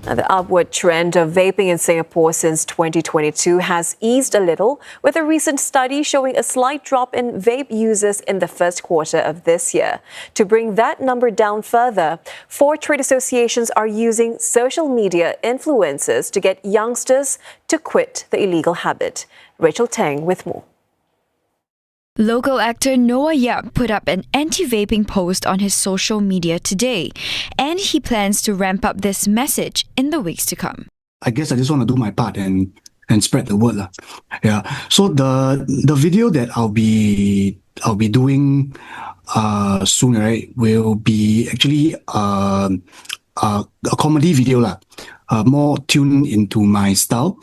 The upward trend of vaping in Singapore since 2022 has eased a little, with a recent study showing a slight drop in vape users in the first quarter of this year. To bring that number down further, 4 trade associations are using social media influencers to get youngsters to quit the illegal habit. Rachel Tang with more. Local actor Noah Yap put up an anti-vaping post on his social media today, and he plans to ramp up this message in the weeks to come. I guess I just want to do my part and spread the word. Yeah. So the video that I'll be doing soon, right, will be actually a comedy video, more tuned into my style.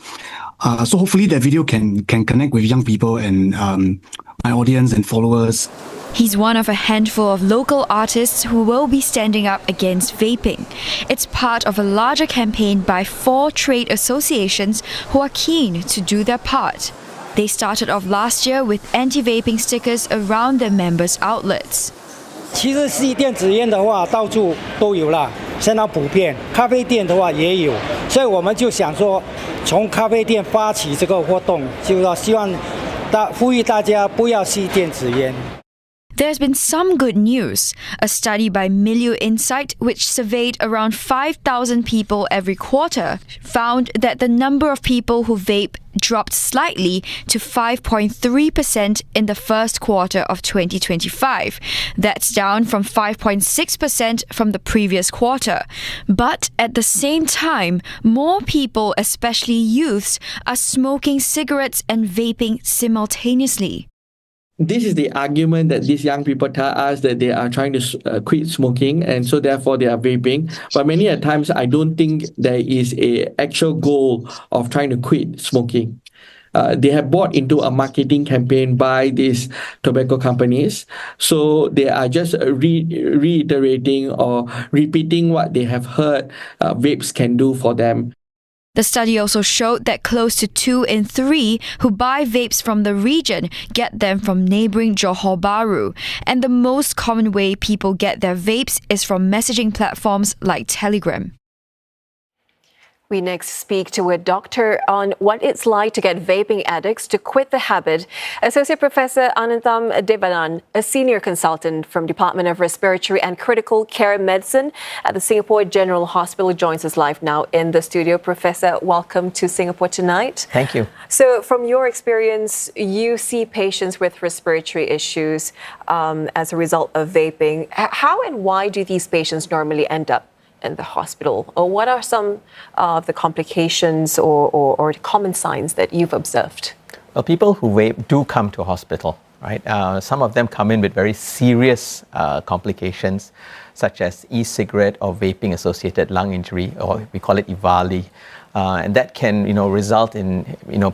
So hopefully that video can connect with young people and my audience and followers. He's one of a handful of local artists who will be standing up against vaping. It's part of a larger campaign by 4 trade associations who are keen to do their part. They started off last year with anti-vaping stickers around their members' outlets. 其实吸电子烟的话，到处都有啦，相当普遍。咖啡店的话也有，所以我们就想说，从咖啡店发起这个活动，就要希望呼吁大家不要吸电子烟。 There's been some good news. A study by Milieu Insight, which surveyed around 5,000 people every quarter, found that the number of people who vape dropped slightly to 5.3% in the first quarter of 2025. That's down from 5.6% from the previous quarter. But at the same time, more people, especially youths, are smoking cigarettes and vaping simultaneously. This is the argument that these young people tell us, that they are trying to quit smoking, and so therefore they are vaping. But many a times, I don't think there is a actual goal of trying to quit smoking. They have bought into a marketing campaign by these tobacco companies. So they are just reiterating or repeating what they have heard vapes can do for them. The study also showed that close to 2 in 3 who buy vapes from the region get them from neighbouring Johor Bahru. And the most common way people get their vapes is from messaging platforms like Telegram. We next speak to a doctor on what it's like to get vaping addicts to quit the habit. Associate Professor Anantham Devanan, a senior consultant from Department of Respiratory and Critical Care Medicine at the Singapore General Hospital, joins us live now in the studio. Professor, welcome to Singapore Tonight. Thank you. So from your experience, you see patients with respiratory issues as a result of vaping. How and why do these patients normally end up in the hospital, or what are some of the complications or common signs that you've observed? Well, people who vape do come to hospital, right? Some of them come in with very serious complications, such as e-cigarette or vaping-associated lung injury, or we call it EVALI. And that can, result in,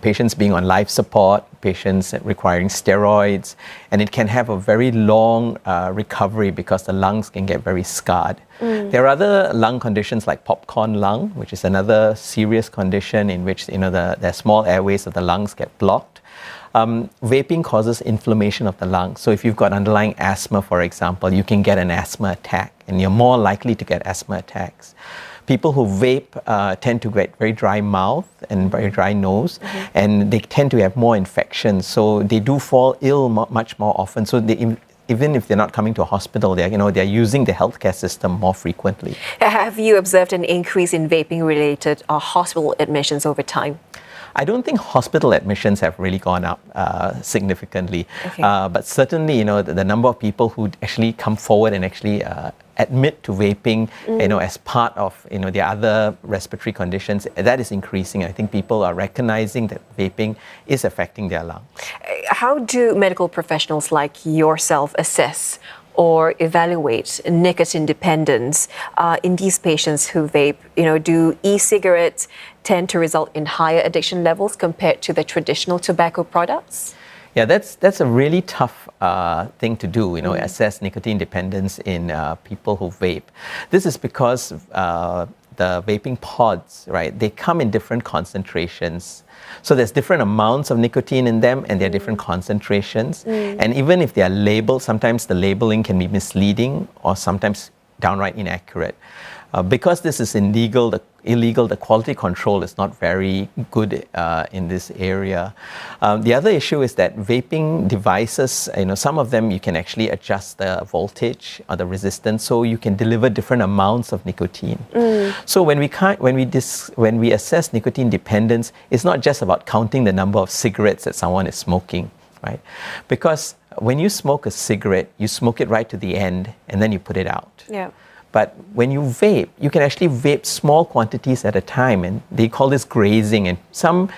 patients being on life support, patients requiring steroids, and it can have a very long recovery because the lungs can get very scarred. There are other lung conditions like popcorn lung, which is another serious condition in which, the small airways of the lungs get blocked. Vaping causes inflammation of the lungs. So if you've got underlying asthma, for example, you can get an asthma attack, and you're more likely to get asthma attacks. People who vape tend to get very dry mouth and very dry nose, and they tend to have more infections. So they do fall ill much more often. So even if they're not coming to a hospital, they're using the healthcare system more frequently. Have you observed an increase in vaping-related hospital admissions over time? I don't think hospital admissions have really gone up significantly, but certainly, the number of people who actually come forward and actually admit to vaping, as part of, their other respiratory conditions, that is increasing. I think people are recognizing that vaping is affecting their lungs. How do medical professionals like yourself assess or evaluate nicotine dependence in these patients who vape? Do e-cigarettes tend to result in higher addiction levels compared to the traditional tobacco products? Yeah, that's a really tough thing to do, assess nicotine dependence in people who vape. This is because the vaping pods, right, they come in different concentrations. So there's different amounts of nicotine in them, and there are different concentrations. And even if they are labeled, sometimes the labeling can be misleading or sometimes downright inaccurate. Because this is illegal, the quality control is not very good in this area. The other issue is that vaping devices, some of them you can actually adjust the voltage or the resistance, so you can deliver different amounts of nicotine. So when we assess nicotine dependence, it's not just about counting the number of cigarettes that someone is smoking, right? Because when you smoke a cigarette, you smoke it right to the end and then you put it out. Yeah. But when you vape, you can actually vape small quantities at a time, and they call this grazing. And some,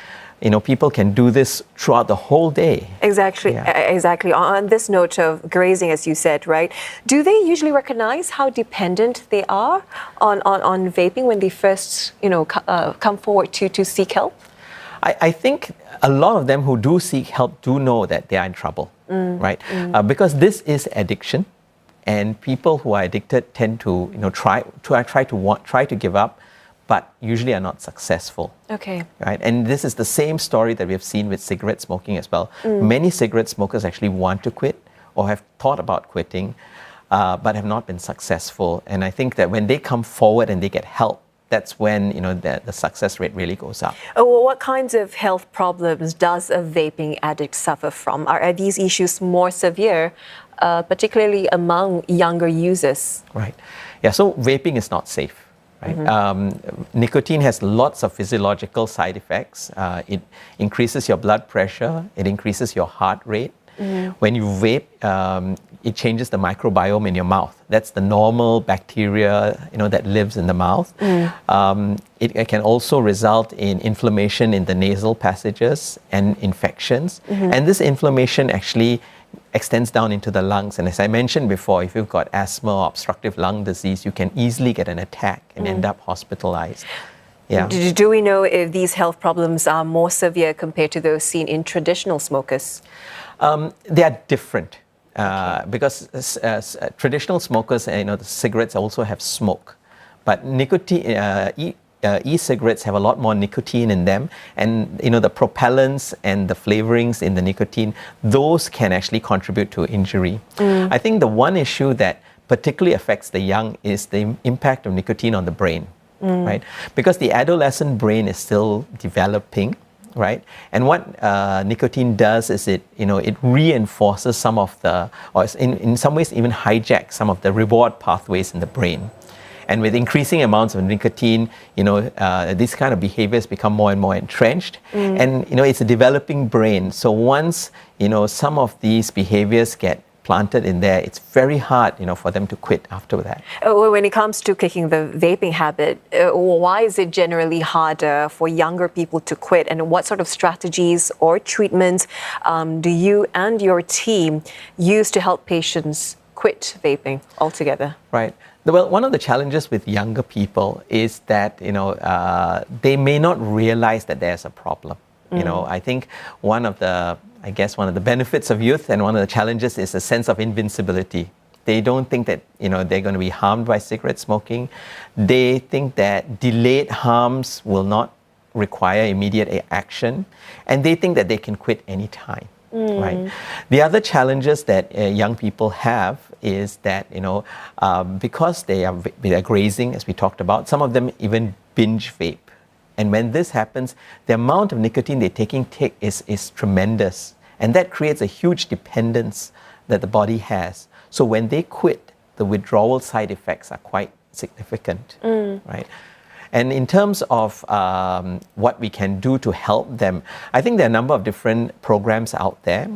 people can do this throughout the whole day. Exactly. Yeah. Exactly. On this note of grazing, as you said, right? Do they usually recognize how dependent they are on vaping when they first, come forward to seek help? I think a lot of them who do seek help do know that they are in trouble, right? Because this is addiction. And people who are addicted tend to, try to give up, but usually are not successful. Okay. Right. And this is the same story that we have seen with cigarette smoking as well. Many cigarette smokers actually want to quit or have thought about quitting, but have not been successful. And I think that when they come forward and they get help, that's when the success rate really goes up. Well, what kinds of health problems does a vaping addict suffer from? Are these issues more severe, particularly among younger users? Right. Yeah. So vaping is not safe. Right? Nicotine has lots of physiological side effects. It increases your blood pressure. It increases your heart rate. When you vape, it changes the microbiome in your mouth. That's the normal bacteria, that lives in the mouth. It can also result in inflammation in the nasal passages and infections. And this inflammation actually extends down into the lungs. And as I mentioned before, if you've got asthma or obstructive lung disease, you can easily get an attack and end up hospitalized. Yeah. Do we know if these health problems are more severe compared to those seen in traditional smokers? They are different because traditional smokers, the cigarettes also have smoke, but nicotine, e-cigarettes have a lot more nicotine in them, and the propellants and the flavorings in the nicotine, those can actually contribute to injury. I think the one issue that particularly affects the young is the impact of nicotine on the brain, right? Because the adolescent brain is still developing. Right, and what nicotine does is it reinforces some of the, or in some ways even hijacks some of the reward pathways in the brain. And with increasing amounts of nicotine, these kind of behaviors become more and more entrenched. And it's a developing brain. So once some of these behaviors get planted in there, it's very hard, for them to quit after that. When it comes to kicking the vaping habit, why is it generally harder for younger people to quit? And what sort of strategies or treatments do you and your team use to help patients quit vaping altogether? Right. Well, one of the challenges with younger people is that, they may not realize that there's a problem. I think one of the benefits of youth and one of the challenges is a sense of invincibility. They don't think that, they're going to be harmed by cigarette smoking. They think that delayed harms will not require immediate action. And they think that they can quit anytime. Right. The other challenges that young people have is that, because they are grazing, as we talked about, some of them even binge vape. And when this happens, the amount of nicotine they're taking is tremendous. And that creates a huge dependence that the body has. So when they quit, the withdrawal side effects are quite significant, right? And in terms of what we can do to help them, I think there are a number of different programs out there.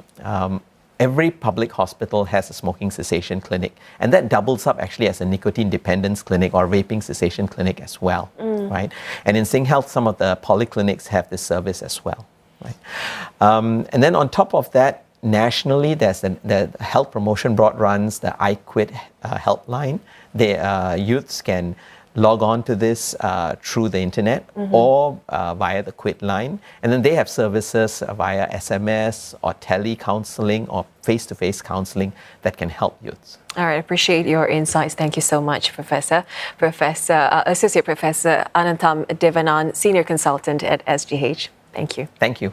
Every public hospital has a smoking cessation clinic, and that doubles up actually as a nicotine dependence clinic or vaping cessation clinic as well, right? And in SingHealth, some of the polyclinics have this service as well, right? And then on top of that, nationally, there's the Health Promotion Board runs the I Quit helpline. Youths can log on to this through the internet or via the Quit line. And then they have services via SMS or tele-counseling or face-to-face counseling that can help youths. All right, appreciate your insights. Thank you so much, Associate Professor Anantam Devanan, Senior Consultant at SGH. Thank you. Thank you.